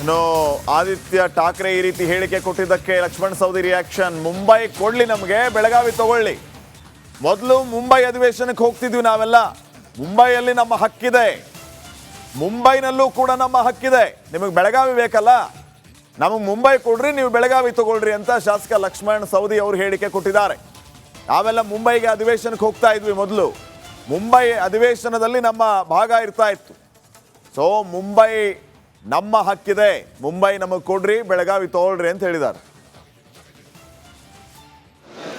ಇನ್ನು ಆದಿತ್ಯ ಠಾಕ್ರೆ ಈ ರೀತಿ ಹೇಳಿಕೆ ಕೊಟ್ಟಿದ್ದಕ್ಕೆ ಲಕ್ಷ್ಮಣ್ ಸವದಿ ರಿಯಾಕ್ಷನ್. ಮುಂಬೈ ಕೊಡ್ಲಿ ನಮಗೆ, ಬೆಳಗಾವಿ ತಗೊಳ್ಳಿ. ಮೊದಲು ಮುಂಬೈ ಅಧಿವೇಶನಕ್ಕೆ ಹೋಗ್ತಿದ್ವಿ ನಾವೆಲ್ಲ. ಮುಂಬೈಯಲ್ಲಿ ನಮ್ಮ ಹಕ್ಕಿದೆ, ಮುಂಬೈನಲ್ಲೂ ಕೂಡ ನಮ್ಮ ಹಕ್ಕಿದೆ. ನಿಮಗೆ ಬೆಳಗಾವಿ ಬೇಕಲ್ಲ, ನಮಗೆ ಮುಂಬೈ ಕೊಡ್ರಿ, ನೀವು ಬೆಳಗಾವಿ ತಗೊಳ್ರಿ ಅಂತ ಶಾಸಕ ಲಕ್ಷ್ಮಣ್ ಸವದಿ ಅವರು ಹೇಳಿಕೆ ಕೊಟ್ಟಿದ್ದಾರೆ. ನಾವೆಲ್ಲ ಮುಂಬೈಗೆ ಅಧಿವೇಶನಕ್ಕೆ ಹೋಗ್ತಾ ಇದ್ವಿ ಮೊದಲು. ಮುಂಬೈ ಅಧಿವೇಶನದಲ್ಲಿ ನಮ್ಮ ಭಾಗ ಇರ್ತಾ ಇತ್ತು. ಸೊ ಮುಂಬೈ ನಮ್ಮ ಹಕ್ಕಿದೆ, ಮುಂಬೈ ನಮಗೆ ಕೊಡ್ರಿ, ಬೆಳಗಾವಿ ತಗೊಳ್ರಿ ಅಂತ ಹೇಳಿದ್ದಾರೆ.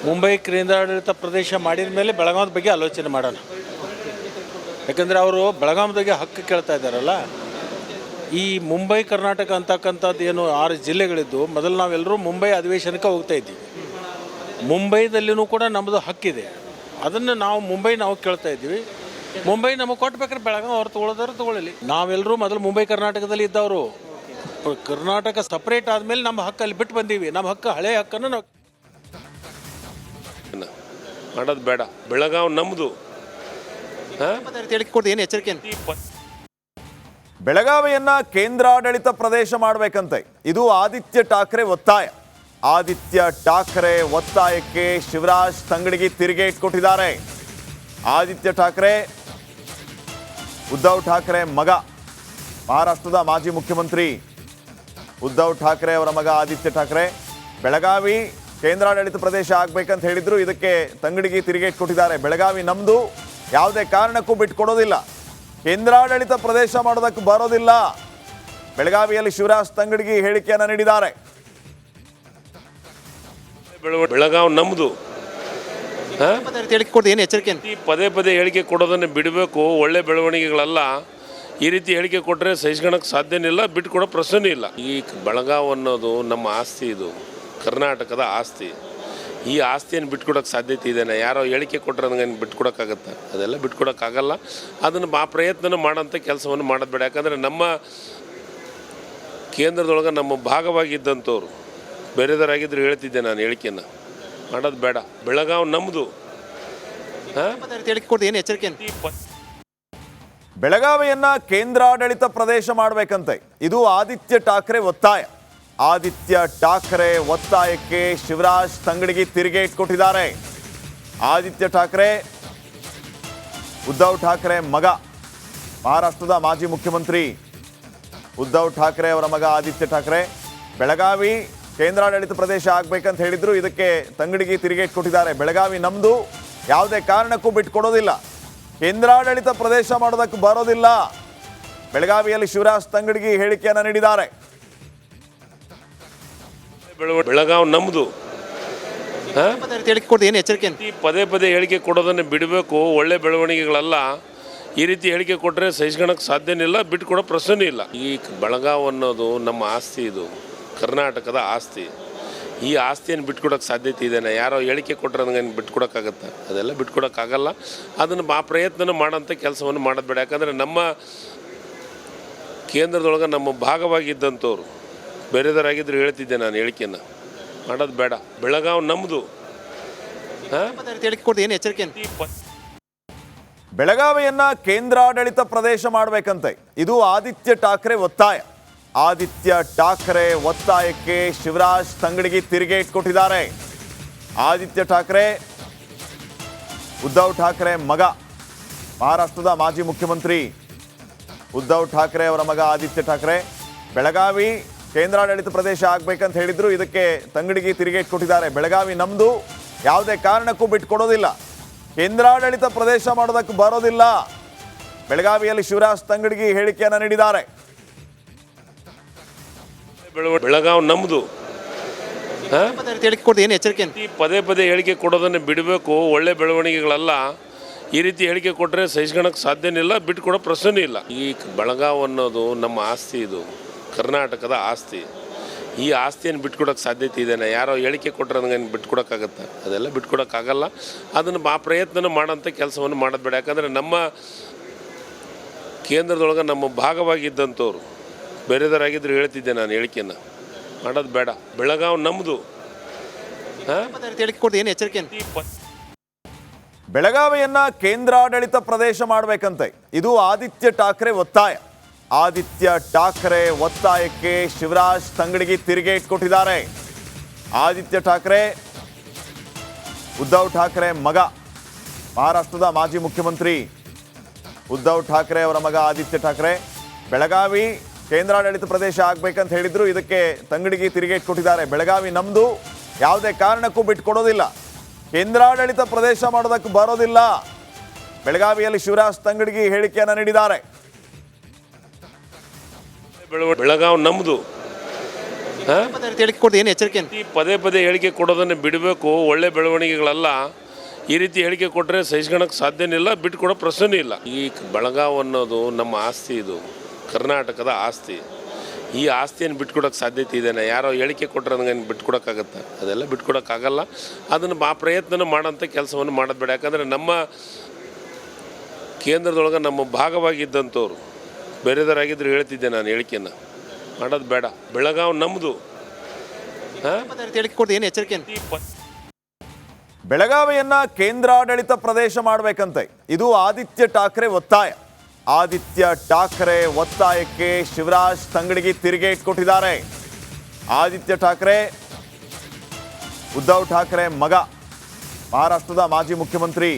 ಮುಂಬೈ ಕೇಂದ್ರಾಡಳಿತ ಪ್ರದೇಶ ಮಾಡಿದ ಮೇಲೆ ಬೆಳಗಾವಿ ಬಗ್ಗೆ ಆಲೋಚನೆ ಮಾಡೋಣ. ಯಾಕಂದರೆ ಅವರು ಬೆಳಗಾವಿ ಬಗ್ಗೆ ಹಕ್ಕು ಕೇಳ್ತಾ ಇದ್ದಾರಲ್ಲ. ಈ ಮುಂಬೈ ಕರ್ನಾಟಕ ಅಂತಕ್ಕಂಥದ್ದು ಏನು 6 ಜಿಲ್ಲೆಗಳಿದ್ದು, ಮೊದಲು ನಾವೆಲ್ಲರೂ ಮುಂಬೈ ಅಧಿವೇಶನಕ್ಕೆ ಹೋಗ್ತಾ ಇದ್ದೀವಿ. ಮುಂಬೈದಲ್ಲಿನೂ ಕೂಡ ನಮ್ಮದು ಹಕ್ಕಿದೆ, ಅದನ್ನು ನಾವು ಕೇಳ್ತಾ ಇದ್ದೀವಿ. ಮುಂಬೈ ನಮಗೆ ಕೊಟ್ಬೇಕಾದ್ರೆ ಬೆಳಗಾವಿ ಅವ್ರು ತೊಗೊಳೋದಾರು ತೊಗೊಳ್ಳಿ. ನಾವೆಲ್ಲರೂ ಮೊದಲು ಮುಂಬೈ ಕರ್ನಾಟಕದಲ್ಲಿ ಇದ್ದವರು. ಕರ್ನಾಟಕ ಸಪ್ರೇಟ್ ಆದಮೇಲೆ ನಮ್ಮ ಹಕ್ಕು ಅಲ್ಲಿ ಬಿಟ್ಟು ಬಂದೀವಿ. ನಮ್ಮ ಹಕ್ಕು ಹಳೆ ಹಕ್ಕನ್ನು ನಾವು ಮಾಡೋದು ಬೇಡ. ಬೆಳಗಾವಿ ನಮ್ಮದು. ಏನು ಎಚ್ಚರಿಕೆ? ಬೆಳಗಾವಿಯನ್ನ ಕೇಂದ್ರಾಡಳಿತ ಪ್ರದೇಶ ಮಾಡಬೇಕಂತೆ, ಇದು ಆದಿತ್ಯ ಠಾಕ್ರೆ ಒತ್ತಾಯ. ಆದಿತ್ಯ ಠಾಕ್ರೆ ಒತ್ತಾಯಕ್ಕೆ ಶಿವರಾಜ್ ತಂಗಡಗಿ ತಿರುಗೇಟ್ ಕೊಟ್ಟಿದ್ದಾರೆ. ಆದಿತ್ಯ ಠಾಕ್ರೆ ಉದ್ಧವ್ ಠಾಕ್ರೆ ಮಗ, ಮಹಾರಾಷ್ಟ್ರದ ಮಾಜಿ ಮುಖ್ಯಮಂತ್ರಿ ಉದ್ಧವ್ ಠಾಕ್ರೆ ಅವರ ಮಗ ಆದಿತ್ಯ ಠಾಕ್ರೆ ಬೆಳಗಾವಿ ಕೇಂದ್ರಾಡಳಿತ ಪ್ರದೇಶ ಆಗ್ಬೇಕಂತ ಹೇಳಿದ್ರು. ಇದಕ್ಕೆ ತಂಗಡಗಿ ತಿರುಗೇಟ್ ಕೊಟ್ಟಿದ್ದಾರೆ. ಬೆಳಗಾವಿ ನಮ್ದು, ಯಾವುದೇ ಕಾರಣಕ್ಕೂ ಬಿಟ್ಕೊಡೋದಿಲ್ಲ, ಕೇಂದ್ರಾಡಳಿತ ಪ್ರದೇಶ ಮಾಡೋದಕ್ಕೆ ಬರೋದಿಲ್ಲ. ಬೆಳಗಾವಿಯಲ್ಲಿ ಶಿವರಾಜ್ ತಂಗಡಗಿ ಹೇಳಿಕೆಯನ್ನು ನೀಡಿದ್ದಾರೆ. ಬೆಳಗಾವಿ ನಮ್ಮದು. ಏನು ಎಚ್ಚರಿಕೆ? ಪದೇ ಪದೇ ಹೇಳಿಕೆ ಕೊಡೋದನ್ನು ಬಿಡಬೇಕು. ಒಳ್ಳೆ ಬೆಳವಣಿಗೆಗಳಲ್ಲ. ಈ ರೀತಿ ಹೇಳಿಕೆ ಕೊಟ್ಟರೆ ಸಹಿಸ್ಕೊಳಕ್ಕೆ ಸಾಧ್ಯನೇ ಇಲ್ಲ, ಬಿಟ್ಕೊಡೋ ಪ್ರಶ್ನೆ ಇಲ್ಲ. ಈ ಬೆಳಗಾವಿ ಅನ್ನೋದು ನಮ್ಮ ಆಸ್ತಿ, ಇದು ಕರ್ನಾಟಕದ ಆಸ್ತಿ. ಈ ಆಸ್ತಿಯನ್ನು ಬಿಟ್ಕೊಡೋಕ್ಕೆ ಸಾಧ್ಯತೆ ಇದೆಯಾ? ಯಾರೋ ಹೇಳಿಕೆ ಕೊಟ್ಟರೆ ಅದನ್ನು ಬಿಟ್ಕೊಡೋಕ್ಕಾಗತ್ತೆ? ಅದೆಲ್ಲ ಬಿಟ್ಕೊಡೋಕ್ಕಾಗಲ್ಲ. ಅದನ್ನು ಆ ಪ್ರಯತ್ನ ಮಾಡೋಂಥ ಕೆಲಸವನ್ನು ಮಾಡೋದು ಬೇಡ. ಯಾಕಂದರೆ ನಮ್ಮ ಕೇಂದ್ರದೊಳಗೆ ನಮ್ಮ ಭಾಗವಾಗಿದ್ದಂಥವ್ರು ಬೇರೆದವರಾಗಿದ್ದರು ಹೇಳ್ತಿದ್ದೆ ನಾನು. ಹೇಳಿಕೆಯನ್ನು ಮಾಡೋದು ಬೇಡ. ಬೆಳಗಾವಿ ನಮ್ಮದು. ಏನು ಎಚ್ಚರಿಕೆ? ಬೆಳಗಾವಿಯನ್ನ ಕೇಂದ್ರಾಡಳಿತ ಪ್ರದೇಶ ಮಾಡಬೇಕಂತೆ, ಇದು ಆದಿತ್ಯ ಠಾಕ್ರೆ ಒತ್ತಾಯ. ಆದಿತ್ಯ ಠಾಕ್ರೆ ಒತ್ತಾಯಕ್ಕೆ ಶಿವರಾಜ್ ತಂಗಡಗಿ ತಿರುಗೇಟ್ ಕೊಟ್ಟಿದ್ದಾರೆ. ಆದಿತ್ಯ ಠಾಕ್ರೆ ಉದ್ಧವ್ ಠಾಕ್ರೆ ಮಗ, ಮಹಾರಾಷ್ಟ್ರದ ಮಾಜಿ ಮುಖ್ಯಮಂತ್ರಿ ಉದ್ಧವ್ ಠಾಕ್ರೆ ಅವರ ಮಗ ಆದಿತ್ಯ ಠಾಕ್ರೆ ಬೆಳಗಾವಿ ಕೇಂದ್ರಾಡಳಿತ ಪ್ರದೇಶ ಆಗ್ಬೇಕಂತ ಹೇಳಿದ್ರು. ಇದಕ್ಕೆ ತಂಗಡಗಿ ತಿರುಗೇಟ್ ಕೊಟ್ಟಿದ್ದಾರೆ. ಬೆಳಗಾವಿ ನಮ್ದು, ಯಾವುದೇ ಕಾರಣಕ್ಕೂ ಬಿಟ್ಕೊಡೋದಿಲ್ಲ, ಕೇಂದ್ರಾಡಳಿತ ಪ್ರದೇಶ ಮಾಡೋದಕ್ಕೆ ಬರೋದಿಲ್ಲ. ಬೆಳಗಾವಿಯಲ್ಲಿ ಶಿವರಾಜ್ ತಂಗಡಗಿ ಹೇಳಿಕೆಯನ್ನು ನೀಡಿದ್ದಾರೆ. ಬೆಳಗಾವಿ ನಮ್ಮದು. ಏನು ಎಚ್ಚರಿಕೆ? ಪದೇ ಪದೇ ಹೇಳಿಕೆ ಕೊಡೋದನ್ನು ಬಿಡಬೇಕು. ಒಳ್ಳೆ ಬೆಳವಣಿಗೆಗಳಲ್ಲ. ಈ ರೀತಿ ಹೇಳಿಕೆ ಕೊಟ್ಟರೆ ಸಹಿಸ್ಕೊಳಕ್ಕೆ ಸಾಧ್ಯನೇ ಇಲ್ಲ, ಬಿಟ್ಕೊಡೋ ಪ್ರಶ್ನೆ ಇಲ್ಲ. ಈ ಬೆಳಗಾವಿ ಅನ್ನೋದು ನಮ್ಮ ಆಸ್ತಿ, ಇದು ಕರ್ನಾಟಕದ ಆಸ್ತಿ. ಈ ಆಸ್ತಿಯನ್ನು ಬಿಟ್ಕೊಡೋಕ್ಕೆ ಸಾಧ್ಯತೆ ಇದೆಯಾ? ಯಾರೋ ಹೇಳಿಕೆ ಕೊಟ್ಟರೆ ಅದನ್ನು ಬಿಟ್ಕೊಡೋಕ್ಕಾಗತ್ತೆ? ಅದೆಲ್ಲ ಬಿಟ್ಕೊಡೋಕ್ಕಾಗಲ್ಲ. ಅದನ್ನು ಆ ಪ್ರಯತ್ನ ಮಾಡೋಂಥ ಕೆಲಸವನ್ನು ಮಾಡೋದು ಬೇಡ. ಯಾಕಂದರೆ ನಮ್ಮ ಕೇಂದ್ರದೊಳಗೆ ನಮ್ಮ ಭಾಗವಾಗಿದ್ದಂಥವ್ರು ಬೇರೆದವರಾಗಿದ್ದರು ಹೇಳ್ತಿದ್ದೆ ನಾನು. ಹೇಳಿಕೆಯನ್ನು ಮಾಡೋದು ಬೇಡ. ಬೆಳಗಾವಿ ನಮ್ಮದು. ಏನು ಎಚ್ಚರಿಕೆ? ಬೆಳಗಾವಿಯನ್ನ ಕೇಂದ್ರಾಡಳಿತ ಪ್ರದೇಶ ಮಾಡಬೇಕಂತೆ, ಇದು ಆದಿತ್ಯ ಠಾಕ್ರೆ ಒತ್ತಾಯ. ಆದಿತ್ಯ ಠಾಕ್ರೆ ಒತ್ತಾಯಕ್ಕೆ ಶಿವರಾಜ್ ತಂಗಡಗಿ ತಿರುಗೇಟ್ ಕೊಟ್ಟಿದ್ದಾರೆ. ಆದಿತ್ಯ ಠಾಕ್ರೆ ಉದ್ಧವ್ ಠಾಕ್ರೆ ಮಗ, ಮಹಾರಾಷ್ಟ್ರದ ಮಾಜಿ ಮುಖ್ಯಮಂತ್ರಿ ಉದ್ಧವ್ ಠಾಕ್ರೆ ಅವರ ಮಗ ಆದಿತ್ಯ ಠಾಕ್ರೆ ಬೆಳಗಾವಿ ಕೇಂದ್ರಾಡಳಿತ ಪ್ರದೇಶ ಆಗ್ಬೇಕಂತ ಹೇಳಿದ್ರು. ಇದಕ್ಕೆ ತಂಗಡಗಿ ತಿರುಗೇಟ್ ಕೊಟ್ಟಿದ್ದಾರೆ. ಬೆಳಗಾವಿ ನಮ್ದು, ಯಾವುದೇ ಕಾರಣಕ್ಕೂ ಬಿಟ್ಕೊಡೋದಿಲ್ಲ, ಕೇಂದ್ರಾಡಳಿತ ಪ್ರದೇಶ ಮಾಡೋದಕ್ಕೆ ಬರೋದಿಲ್ಲ. ಬೆಳಗಾವಿಯಲ್ಲಿ ಶಿವರಾಜ್ ತಂಗಡಗಿ ಹೇಳಿಕೆಯನ್ನು ನೀಡಿದ್ದಾರೆ. ಬೆಳಗಾವಿ ನಮ್ಮದು. ಏನು ಎಚ್ಚರಿಕೆ? ಪದೇ ಪದೇ ಹೇಳಿಕೆ ಕೊಡೋದನ್ನು ಬಿಡಬೇಕು. ಒಳ್ಳೆ ಬೆಳವಣಿಗೆಗಳಲ್ಲ. ಈ ರೀತಿ ಹೇಳಿಕೆ ಕೊಟ್ಟರೆ ಸಹಿಸ್ಕೊಳಕ್ಕೆ ಸಾಧ್ಯನೇ ಇಲ್ಲ, ಬಿಟ್ಕೊಡೋ ಪ್ರಶ್ನೆ ಇಲ್ಲ. ಈ ಬೆಳಗಾವಿ ಅನ್ನೋದು ನಮ್ಮ ಆಸ್ತಿ, ಇದು ಕರ್ನಾಟಕದ ಆಸ್ತಿ. ಈ ಆಸ್ತಿಯನ್ನು ಬಿಟ್ಕೊಡೋಕ್ಕೆ ಸಾಧ್ಯತೆ ಇದೆಯಾ? ಯಾರೋ ಹೇಳಿಕೆ ಕೊಟ್ಟರೆ ಅದನ್ನು ಬಿಟ್ಕೊಡೋಕ್ಕಾಗತ್ತೆ? ಅದೆಲ್ಲ ಬಿಟ್ಕೊಡೋಕ್ಕಾಗಲ್ಲ. ಅದನ್ನು ಆ ಪ್ರಯತ್ನ ಮಾಡೋಂಥ ಕೆಲಸವನ್ನು ಮಾಡೋದು ಬೇಡ. ಯಾಕಂದರೆ ನಮ್ಮ ಕೇಂದ್ರದೊಳಗೆ ನಮ್ಮ ಭಾಗವಾಗಿದ್ದಂಥವ್ರು ಬೇರೆದವರಾಗಿದ್ದರು ಹೇಳ್ತಿದ್ದೆ ನಾನು. ಹೇಳಿಕೆಯನ್ನು ಮಾಡೋದು ಬೇಡ. ಬೆಳಗಾವಿ ನಮ್ಮದು. ಏನು ಎಚ್ಚರಿಕೆ? ಬೆಳಗಾವಿಯನ್ನ ಕೇಂದ್ರಾಡಳಿತ ಪ್ರದೇಶ ಮಾಡಬೇಕಂತೆ, ಇದು ಆದಿತ್ಯ ಠಾಕ್ರೆ ಒತ್ತಾಯ. ಆದಿತ್ಯ ಠಾಕ್ರೆ ಒತ್ತಾಯಕ್ಕೆ ಶಿವರಾಜ್ ತಂಗಡಗಿ ತಿರುಗೇಟ್ ಕೊಟ್ಟಿದ್ದಾರೆ. ಆದಿತ್ಯ ಠಾಕ್ರೆ ಉದ್ಧವ್ ಠಾಕ್ರೆ ಮಗ, ಮಹಾರಾಷ್ಟ್ರದ ಮಾಜಿ ಮುಖ್ಯಮಂತ್ರಿ ಉದ್ಧವ್ ಠಾಕ್ರೆ ಅವರ ಮಗ ಆದಿತ್ಯ ಠಾಕ್ರೆ ಬೆಳಗಾವಿ ಕೇಂದ್ರಾಡಳಿತ ಪ್ರದೇಶ ಆಗ್ಬೇಕಂತ ಹೇಳಿದ್ರು. ಇದಕ್ಕೆ ತಂಗಡಗಿ ತಿರುಗೇಟ್ ಕೊಟ್ಟಿದ್ದಾರೆ. ಬೆಳಗಾವಿ ನಮ್ದು, ಯಾವುದೇ ಕಾರಣಕ್ಕೂ ಬಿಟ್ಕೊಡೋದಿಲ್ಲ, ಕೇಂದ್ರಾಡಳಿತ ಪ್ರದೇಶ ಮಾಡೋದಕ್ಕೆ ಬರೋದಿಲ್ಲ. ಬೆಳಗಾವಿಯಲ್ಲಿ ಶಿವರಾಜ್ ತಂಗಡಗಿ ಹೇಳಿಕೆಯನ್ನು ನೀಡಿದ್ದಾರೆ. ಬೆಳಗಾವಿ ನಮ್ಮದು, ಏನು ಎಚ್ಚರಿಕೆ ಪದೇ ಪದೇ ಹೇಳಿಕೆ ಕೊಡೋದನ್ನು ಬಿಡಬೇಕು. ಒಳ್ಳೆ ಬೆಳವಣಿಗೆಗಳಲ್ಲ. ಈ ರೀತಿ ಹೇಳಿಕೆ ಕೊಟ್ಟರೆ ಸಹಿಸ್ಕೊಳಕ್ಕೆ ಸಾಧ್ಯನೇ ಇಲ್ಲ, ಬಿಟ್ಕೊಡೋ ಪ್ರಶ್ನೆ ಇಲ್ಲ. ಈ ಬೆಳಗಾವಿ ಅನ್ನೋದು ನಮ್ಮ ಆಸ್ತಿ, ಇದು ಕರ್ನಾಟಕದ ಆಸ್ತಿ. ಈ ಆಸ್ತಿಯನ್ನು ಬಿಟ್ಕೊಡೋಕ್ಕೆ ಸಾಧ್ಯತೆ ಇದೆಯಾ? ಯಾರೋ ಹೇಳಿಕೆ ಕೊಟ್ಟರೆ ನನಗೆ ಬಿಟ್ಕೊಡೋಕ್ಕಾಗತ್ತೆ? ಅದೆಲ್ಲ ಬಿಟ್ಕೊಡೋಕ್ಕಾಗಲ್ಲ. ಅದನ್ನು ಆ ಪ್ರಯತ್ನ ಮಾಡೋಂಥ ಕೆಲಸವನ್ನು ಮಾಡೋದು ಬೇಡ. ಯಾಕಂದರೆ ನಮ್ಮ ಕೇಂದ್ರದೊಳಗೆ ನಮ್ಮ ಭಾಗವಾಗಿದ್ದಂಥವ್ರು ಬೇರೆದವರಾಗಿದ್ದರು ಹೇಳ್ತಿದ್ದೆ ನಾನು, ಹೇಳಿಕೆಯನ್ನು ಮಾಡೋದು ಬೇಡ. ಬೆಳಗಾವಿ ನಮ್ಮದು. ಏನು ಎಚ್ಚರಿಕೆ ಬೆಳಗಾವಿಯನ್ನ ಕೇಂದ್ರಾಡಳಿತ ಪ್ರದೇಶ ಮಾಡಬೇಕಂತೆ, ಇದು ಆದಿತ್ಯ ಠಾಕ್ರೆ ಒತ್ತಾಯ. ಆದಿತ್ಯ ಠಾಕ್ರೆ ಒತ್ತಾಯಕ್ಕೆ ಶಿವರಾಜ್ ತಂಗಡಗಿ ತಿರುಗೇಟ್ ಕೊಟ್ಟಿದ್ದಾರೆ. ಆದಿತ್ಯ ಠಾಕ್ರೆ ಉದ್ಧವ್ ಠಾಕ್ರೆ ಮಗ, ಮಹಾರಾಷ್ಟ್ರದ ಮಾಜಿ ಮುಖ್ಯಮಂತ್ರಿ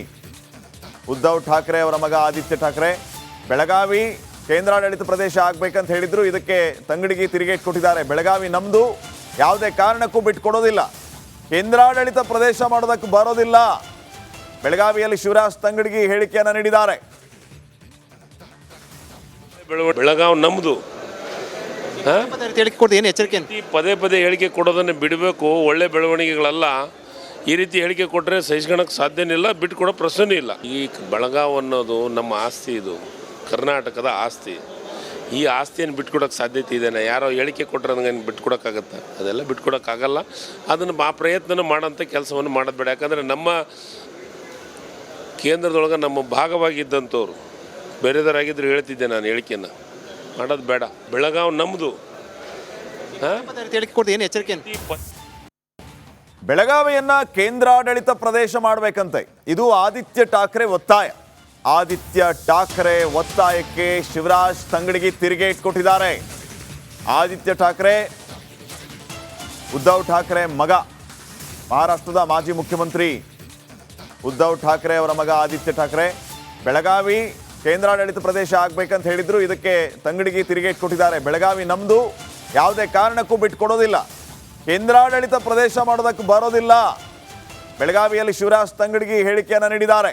ಉದ್ಧವ್ ಠಾಕ್ರೆ ಅವರ ಮಗ ಆದಿತ್ಯ ಠಾಕ್ರೆ ಬೆಳಗಾವಿ ಕೇಂದ್ರಾಡಳಿತ ಪ್ರದೇಶ ಆಗ್ಬೇಕಂತ ಹೇಳಿದ್ರು. ಇದಕ್ಕೆ ತಂಗಡಗಿ ತಿರುಗೇಟ್ ಕೊಟ್ಟಿದ್ದಾರೆ. ಬೆಳಗಾವಿ ನಮ್ದು, ಯಾವುದೇ ಕಾರಣಕ್ಕೂ ಬಿಟ್ಕೊಡೋದಿಲ್ಲ, ಕೇಂದ್ರಾಡಳಿತ ಪ್ರದೇಶ ಮಾಡೋದಕ್ಕೆ ಬರೋದಿಲ್ಲ. ಬೆಳಗಾವಿಯಲ್ಲಿ ಶಿವರಾಜ್ ತಂಗಡಗಿ ಹೇಳಿಕೆಯನ್ನು ನೀಡಿದ್ದಾರೆ. ಬೆಳಗಾವಿ ನಮ್ಮದು, ಏನು ಎಚ್ಚರಿಕೆ ಪದೇ ಪದೇ ಹೇಳಿಕೆ ಕೊಡೋದನ್ನು ಬಿಡಬೇಕು. ಒಳ್ಳೆ ಬೆಳವಣಿಗೆಗಳಲ್ಲ. ಈ ರೀತಿ ಹೇಳಿಕೆ ಕೊಟ್ಟರೆ ಸಹಿಸ್ಕೊಳಕ್ಕೆ ಸಾಧ್ಯನೇ ಇಲ್ಲ, ಬಿಟ್ಕೊಡೋ ಪ್ರಶ್ನೆ ಇಲ್ಲ. ಈ ಬೆಳಗಾವಿ ಅನ್ನೋದು ನಮ್ಮ ಆಸ್ತಿ, ಇದು ಕರ್ನಾಟಕದ ಆಸ್ತಿ. ಈ ಆಸ್ತಿಯನ್ನು ಬಿಟ್ಕೊಡೋಕ್ಕೆ ಸಾಧ್ಯತೆ ಇದೆಯಾ? ಯಾರೋ ಹೇಳಿಕೆ ಕೊಟ್ಟರೆ ನನಗೆ ಬಿಟ್ಕೊಡೋಕ್ಕಾಗತ್ತೆ? ಅದೆಲ್ಲ ಬಿಟ್ಕೊಡೋಕ್ಕಾಗಲ್ಲ. ಅದನ್ನು ಆ ಪ್ರಯತ್ನ ಮಾಡೋಂಥ ಕೆಲಸವನ್ನು ಮಾಡೋದು ಬೇಡ. ಯಾಕಂದರೆ ನಮ್ಮ ಕೇಂದ್ರದೊಳಗೆ ನಮ್ಮ ಭಾಗವಾಗಿದ್ದಂಥವ್ರು ಬೇರೆದವರಾಗಿದ್ದರು ಹೇಳ್ತಿದ್ದೆ ನಾನು, ಹೇಳಿಕೆಯನ್ನು ಮಾಡೋದು ಬೇಡ. ಬೆಳಗಾವಿ ನಮ್ಮದು. ಏನು ಎಚ್ಚರಿಕೆ ಬೆಳಗಾವಿಯನ್ನ ಕೇಂದ್ರಾಡಳಿತ ಪ್ರದೇಶ ಮಾಡಬೇಕಂತೆ, ಇದು ಆದಿತ್ಯ ಠಾಕ್ರೆ ಒತ್ತಾಯ. ಆದಿತ್ಯ ಠಾಕ್ರೆ ಒತ್ತಾಯಕ್ಕೆ ಶಿವರಾಜ್ ತಂಗಡಗಿ ತಿರುಗೇಟ್ ಕೊಟ್ಟಿದ್ದಾರೆ. ಆದಿತ್ಯ ಠಾಕ್ರೆ ಉದ್ಧವ್ ಠಾಕ್ರೆ ಮಗ, ಮಹಾರಾಷ್ಟ್ರದ ಮಾಜಿ ಮುಖ್ಯಮಂತ್ರಿ ಉದ್ಧವ್ ಠಾಕ್ರೆ ಅವರ ಮಗ ಆದಿತ್ಯ ಠಾಕ್ರೆ ಬೆಳಗಾವಿ ಕೇಂದ್ರಾಡಳಿತ ಪ್ರದೇಶ ಆಗ್ಬೇಕಂತ ಹೇಳಿದ್ರು. ಇದಕ್ಕೆ ತಂಗಡಗಿ ತಿರುಗೇಟ್ ಕೊಟ್ಟಿದ್ದಾರೆ. ಬೆಳಗಾವಿ ನಮ್ದು, ಯಾವುದೇ ಕಾರಣಕ್ಕೂ ಬಿಟ್ಕೊಡೋದಿಲ್ಲ, ಕೇಂದ್ರಾಡಳಿತ ಪ್ರದೇಶ ಮಾಡೋದಕ್ಕೆ ಬರೋದಿಲ್ಲ. ಬೆಳಗಾವಿಯಲ್ಲಿ ಶಿವರಾಜ್ ತಂಗಡಗಿ ಹೇಳಿಕೆಯನ್ನು ನೀಡಿದ್ದಾರೆ.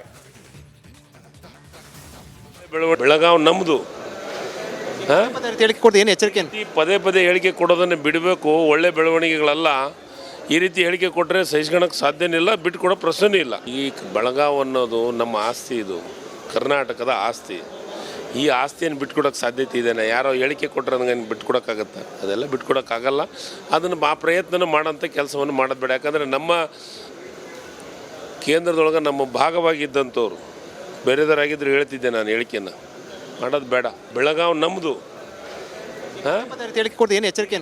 ಬೆಳಗಾವಿ ನಮ್ಮದು, ಏನು ಎಚ್ಚರಿಕೆ ಪದೇ ಪದೇ ಹೇಳಿಕೆ ಕೊಡೋದನ್ನು ಬಿಡಬೇಕು. ಒಳ್ಳೆ ಬೆಳವಣಿಗೆಗಳಲ್ಲ. ಈ ರೀತಿ ಹೇಳಿಕೆ ಕೊಟ್ಟರೆ ಸಹಿಸ್ಕೊಳಕ್ಕೆ ಸಾಧ್ಯನೇ ಇಲ್ಲ, ಬಿಟ್ಕೊಡೋ ಪ್ರಶ್ನೆ ಇಲ್ಲ. ಈ ಬೆಳಗಾವಿ ಅನ್ನೋದು ನಮ್ಮ ಆಸ್ತಿ, ಇದು ಕರ್ನಾಟಕದ ಆಸ್ತಿ. ಈ ಆಸ್ತಿಯನ್ನು ಬಿಟ್ಕೊಡೋಕ್ಕೆ ಸಾಧ್ಯತೆ ಇದೆಯಾ? ಯಾರೋ ಹೇಳಿಕೆ ಕೊಟ್ಟರೆ ನನಗೆ ಬಿಟ್ಕೊಡೋಕ್ಕಾಗತ್ತೆ? ಅದೆಲ್ಲ ಬಿಟ್ಕೊಡೋಕ್ಕಾಗಲ್ಲ. ಅದನ್ನು ಆ ಪ್ರಯತ್ನ ಮಾಡೋಂಥ ಕೆಲಸವನ್ನು ಮಾಡೋದು ಬೇಡ. ಯಾಕಂದರೆ ನಮ್ಮ ಕೇಂದ್ರದೊಳಗೆ ನಮ್ಮ ಭಾಗವಾಗಿದ್ದಂಥವ್ರು ಬೇರೆದವರಾಗಿದ್ದರು ಹೇಳ್ತಿದ್ದೆ ನಾನು, ಹೇಳಿಕೆಯನ್ನು ಮಾಡೋದು ಬೇಡ. ಬೆಳಗಾವಿ ನಮ್ಮದು. ಏನು ಎಚ್ಚರಿಕೆ